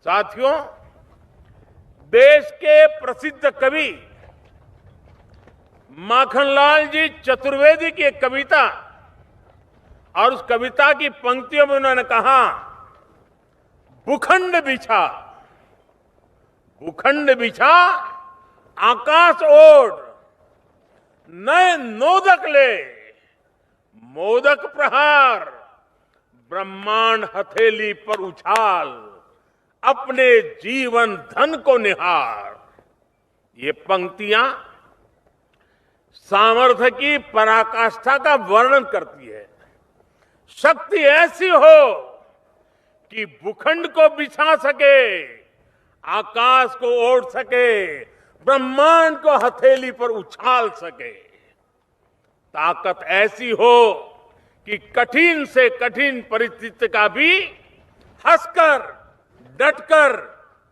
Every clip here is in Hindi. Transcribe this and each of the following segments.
साथियों, देश के प्रसिद्ध कवि माखनलाल जी चतुर्वेदी की एक कविता और उस कविता की पंक्तियों में उन्होंने कहा, भूखंड बिछा, भूखंड बिछा आकाश ओढ़, नए नोदक ले, मोदक प्रहार, ब्रह्मांड हथेली पर उछाल, अपने जीवन धन को निहार। ये पंक्तियां सामर्थ्य की पराकाष्ठा का वर्णन करती है। शक्ति ऐसी हो कि भूखंड को बिछा सके, आकाश को ओढ़ सके, ब्रह्मांड को हथेली पर उछाल सके। ताकत ऐसी हो कि कठिन से कठिन परिस्थिति का भी हंसकर, डटकर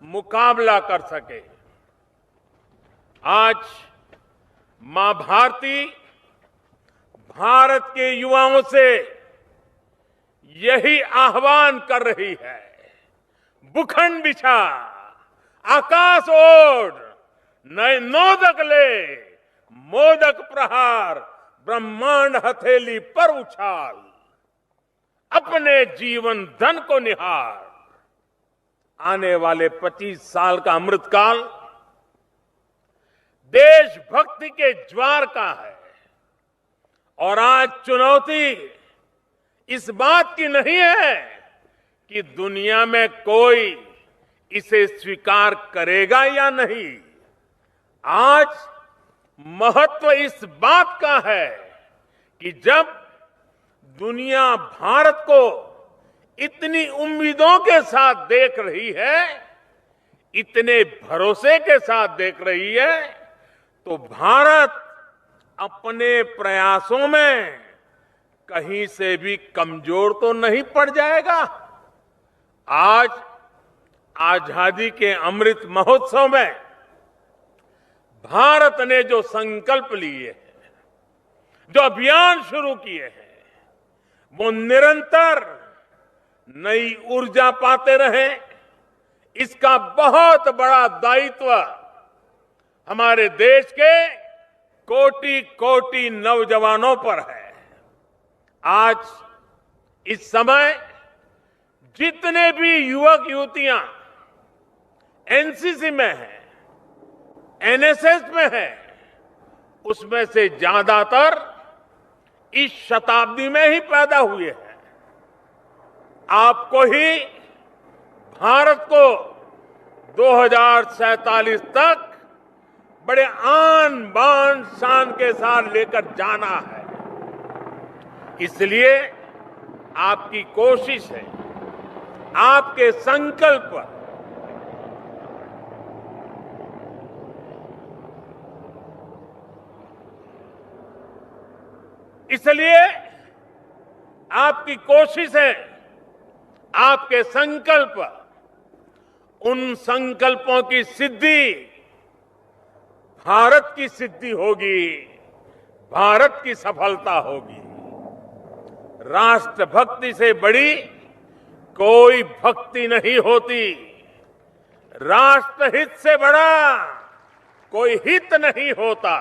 मुकाबला कर सके। आज मां भारती भारत के युवाओं से यही आह्वान कर रही है, भूखंड बिछा, आकाश ओढ़, नए नोदक ले, मोदक प्रहार, ब्रह्मांड हथेली पर उछाल, अपने जीवन धन को निहार। आने वाले 25 साल का अमृतकाल देशभक्ति के ज्वार का है और आज चुनौती इस बात की नहीं है कि दुनिया में कोई इसे स्वीकार करेगा या नहीं। आज महत्व इस बात का है कि जब दुनिया भारत को इतनी उम्मीदों के साथ देख रही है, इतने भरोसे के साथ देख रही है, तो भारत अपने प्रयासों में कहीं से भी कमजोर तो नहीं पड़ जाएगा। आज आजादी के अमृत महोत्सव में भारत ने जो संकल्प लिए हैं, जो अभियान शुरू किए हैं, वो निरंतर नई ऊर्जा पाते रहे। इसका बहुत बड़ा दायित्व हमारे देश के कोटि कोटि नौजवानों पर है। आज इस समय जितने भी युवक युवतियां एनसीसी में हैं, एनएसएस में हैं, उसमें से ज्यादातर इस शताब्दी में ही पैदा हुए हैं। आपको ही भारत को 2047 तक बड़े आन बान शान के साथ लेकर जाना है। इसलिए आपकी कोशिश है, आपके संकल्प इसलिए आपकी कोशिश है, आपके संकल्प, उन संकल्पों की सिद्धि भारत की सिद्धि होगी, भारत की सफलता होगी। राष्ट्रभक्ति से बड़ी कोई भक्ति नहीं होती, राष्ट्रहित से बड़ा कोई हित नहीं होता।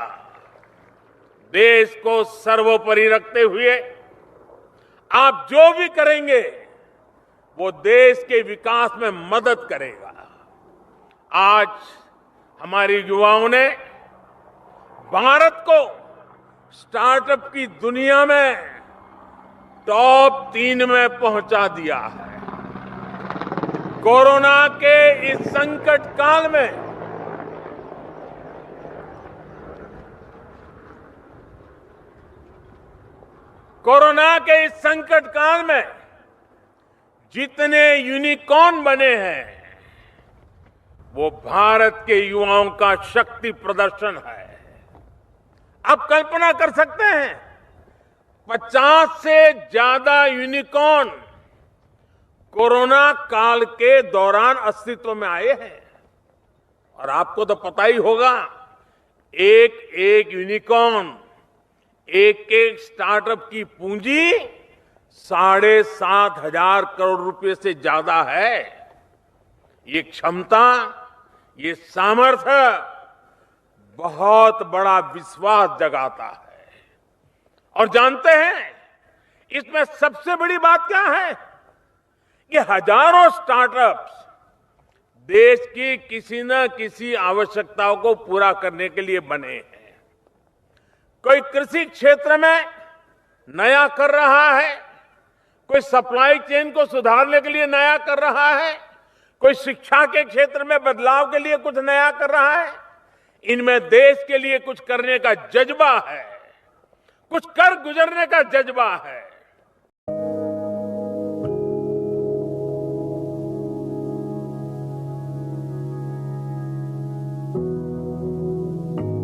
देश को सर्वोपरि रखते हुए आप जो भी करेंगे वो देश के विकास में मदद करेगा। आज हमारे युवाओं ने भारत को स्टार्टअप की दुनिया में टॉप 3 में पहुंचा दिया है। कोरोना के इस संकट काल में जितने यूनिकॉर्न बने हैं, वो भारत के युवाओं का शक्ति प्रदर्शन है। आप कल्पना कर सकते हैं, 50 से ज्यादा यूनिकॉर्न कोरोना काल के दौरान अस्तित्व में आए हैं। और आपको तो पता ही होगा, एक एक यूनिकॉर्न, एक एक स्टार्टअप की पूंजी 7,500 करोड़ रुपए से ज्यादा है। ये क्षमता, ये सामर्थ्य बहुत बड़ा विश्वास जगाता है। और जानते हैं इसमें सबसे बड़ी बात क्या है कि हजारों स्टार्टअप्स देश की किसी न किसी आवश्यकताओं को पूरा करने के लिए बने हैं। कोई कृषि क्षेत्र में नया कर रहा है, कोई सप्लाई चेन को सुधारने के लिए नया कर रहा है, कोई शिक्षा के क्षेत्र में बदलाव के लिए कुछ नया कर रहा है। इनमें देश के लिए कुछ करने का जज्बा है, कुछ कर गुजरने का जज्बा है।